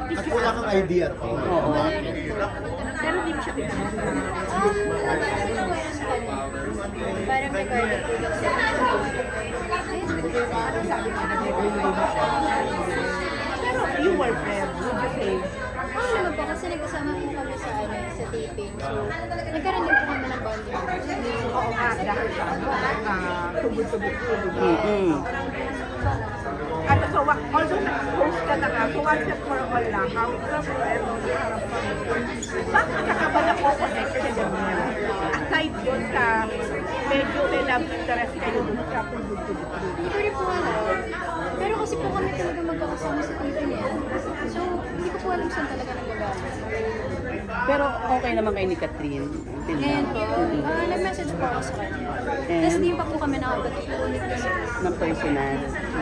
At wala kang idea at all. Oo. Pero hindi mo siya pinanong. Parang regarding po lang sa Ano sabi niya, nag-review mo siya. Pero you were friends, would you say? Oo naman po, kasi nagkasama po kami sa taping. So, nagkaroon din po kami ng bonding. Oo nga, dahil sa tubod-tubod. Ano, so, although nag-post ka na nga, so once and for all lang, how it was forever, bakit ka ba na-connect sa ganyan? Aside yun sa medyo may love interest kayo dun sa tubod-tubod. Hindi ko rin po alam. Pero kasi po kami talaga magkakasama sa taping yan. So, hindi ko po alam saan talaga nagagalit. Pero okay naman kayo ni Catherine. Ngayon po, nag-message po ako sa kanya. Tapos di pa po kami nakapag-ulit kasi. Ng personal.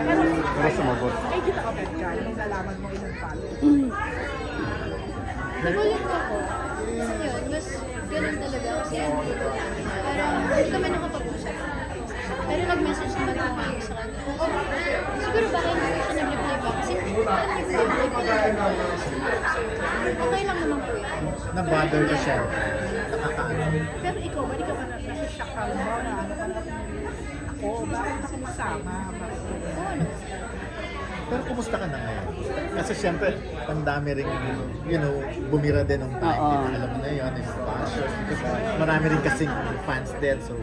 Pero sumagot. Ay, kita ka ba dyan nung nalaman mo ilang follow? Nagulit po ako. Kasi yun, mas ganun talaga kasi parang hindi kami nakapag-usap. Pero nag-message naman po ako sa kanya. Siguro baka hindi ko siya nag-reply ba? Kasi nag-reply ko lang. Okay lang naman po yun. Na-bother ka siya. Nakakaano. Pero ikaw, bali ka ba nasa-shock ka mo na ano ka na ako, bakit ako masama? Oo naman. Pero kumusta ka na ngayon? Kasi siyempre, ang dami rin, bumira din ng time. Oo. Alam mo na yun, yung bashers. Kasi marami rin kasing fans din. So,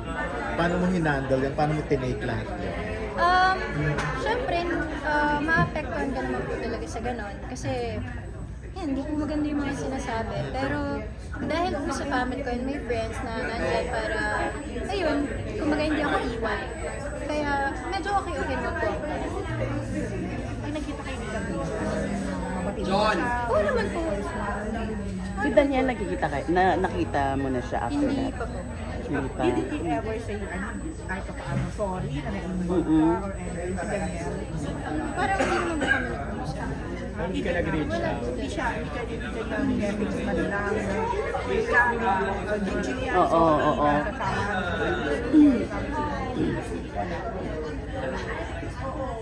paano mo hinandle yun? Paano mo tinake lahat yun? Siyempre, maapektuhan ka naman po talaga sa ganon. Kasi, yan, hindi po maganda yung mga sinasabi. Pero, dahil po sa family ko and may friends na nandiyan para, ayun, kumbaga hindi ako iwan. Kaya, medyo okay naman po. Ay, nagkita kayo ni Gabriel. John! Oo naman po. Si Daniel, nakita mo na siya after Hindi that? pa po. Hindi pa. Did he ever say, kahit pa paano, sorry na na-involve ka or anything si Daniel? Parang hindi naman po kami nag-uusap. Hindi ka nag-reach out? Hindi siya nag-message man lang. Oo.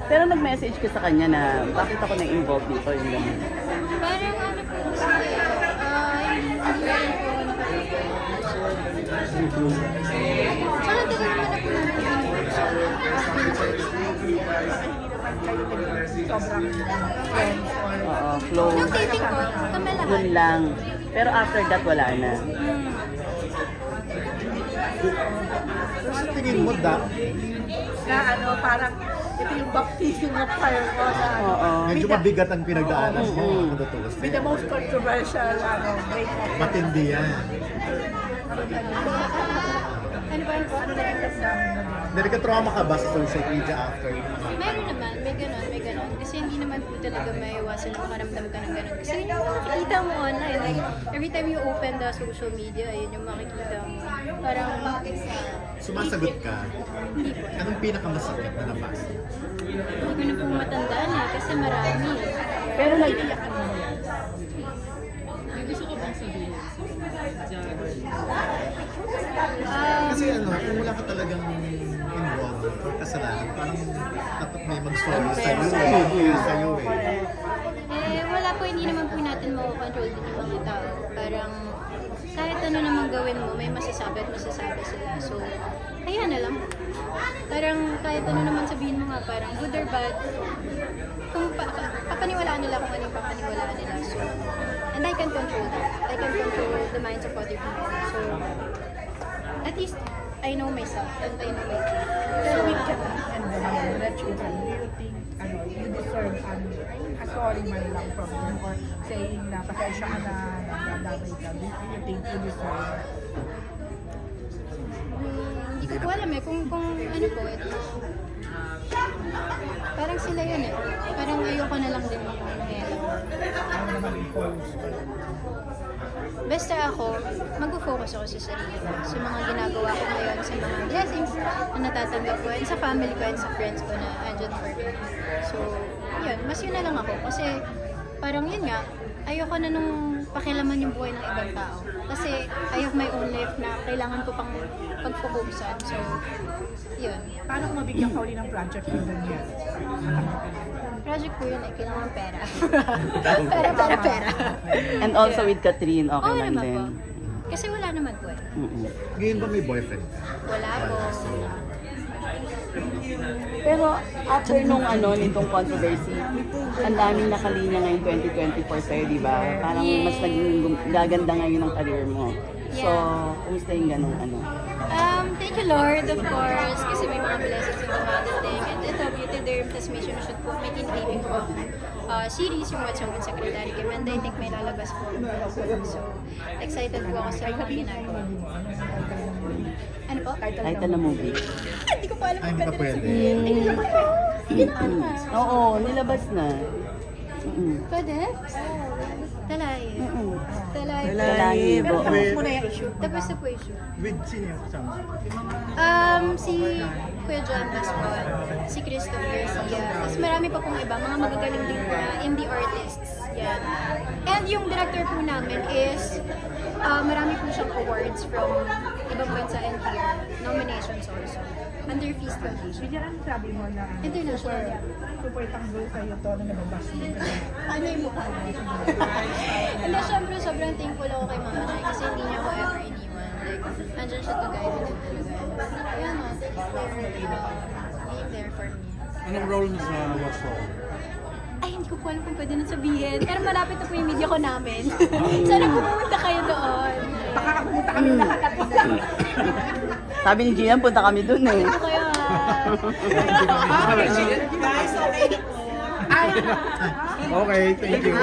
Pero nag-message ka sa kanya na bakit ako na-involve dito yung laman. Parang ano po kasi, hindi rin po Tsaka tagal naman na po namin nag-uusap. Sobrang friends or... Oo, close. Nung taping ko, kami lahat. Yun lang. Pero after that, wala na. Pero sa tingin mo, na ano, parang ito yung baptism of fire ko na Oo. medyo mabigat ang pinagdaanan mo. Ano to? with the most controversial breakup. Matindi yan. Ano ba yun po? Nagka-trauma ka ba sa social media after? Meron naman, may ganon. Kasi hindi naman po talaga may iwasan na makaramdam ka ng ganon. Kasi yung makikita mo online, like every time you open the social media, ayun yung makikita mo. Parang, Sumasagot ka? hindi po. Anong pinakamasakit na nabasa? Hindi ko na po matandaan kasi marami. Pero Kasi kung wala ka talagang involved or kasalanan, parang dapat may mag-sorry sa'yo Wala po, hindi naman po natin makakontrol din yung mga tao. Parang, kahit ano naman gawin mo, may masasabi at masasabi sila. So, ayan na lang. Parang kahit ano naman sabihin mo nga, parang good or bad, kung papaniwalaan nila kung ano yung papaniwalaan nila. So, and I can control that. I can control the minds of other people. So, at least, I know myself and I know my truth. Pero with Catherine and the children, do you think you deserve a sorry man lang from them or saying na pasensya ka na nagdadamay ka? Do you think you deserve? Hindi ko po alam kung ano po, parang sila yun Parang ayoko na lang din yung nangyayari. Ano naman yung post? Basta ako, mag-focus ako sa sarili ko, sa mga ginagawa ko ngayon, sa mga blessings na natatanggap ko, and sa family ko and sa friends ko na andyan for me. So, yun, mas yun na lang ako. Kasi parang yun nga, ayoko na nung pakialaman yung buhay ng ibang tao. Kasi I have my own life na kailangan ko pang pagpukusan. So, yun. Paano kung mabigyan ka uli ng project ng Daniel? project ko yun, kailangan pera. pera. And also with Catherine, okay Oo lang naman din. po. Kasi wala naman po eh. Ngayon ba may boyfriend ka? Wala po. Pero after nung nitong controversy, ang daming nakalinya ngayon 2024 sa'yo, di ba? Parang mas naging gaganda ngayon ang career mo. So, kumusta yung ganong Thank you Lord, of course, kasi may mga blessings na dumadating. And ito, Beauty Derm, tas may sinushoot po, may tinitaping po series, yung What's Up with Secretary Kim, and I think may lalabas po. So, excited po ako sa mga ginagawa. Ano po? title na movie? Hindi ko pa alam Ay, hindi pa pwede. Sige na ano. Oo, nilabas na. Pwede? Talay. Talay. Talahi, Pero bo. tapos mo na yung issue. Tapos na po yung shoot. With sino yung kasama? Si Kuya John Pascual, si Christopher Garcia, tapos marami pa pong iba, mga magagaling din po na indie artists. Yan. And yung director po namin is, marami po siyang awards from ibang bansa and here, nominations also, under Feast Foundation. Bigyan ang sabi mo na International. super tanggol sa'yo to na nababas mo. Ano yung mukha mo? Hindi, syempre sobrang thankful ako kay Mama Nay kasi hindi niya ako ever iniwan. Like, andyan siya to guide me din talaga. Ayan o, thank you for being there for me. Anong role mo sa What's Wrong? Ay, hindi ko po alam kung pwede nang sabihin. Pero malapit na po yung media ko namin. Sana pumunta kayo doon. Baka pumunta kami lahat at Sabi ni Gian, punta kami dun eh. Ano kayo guys, okay. Okay, thank you.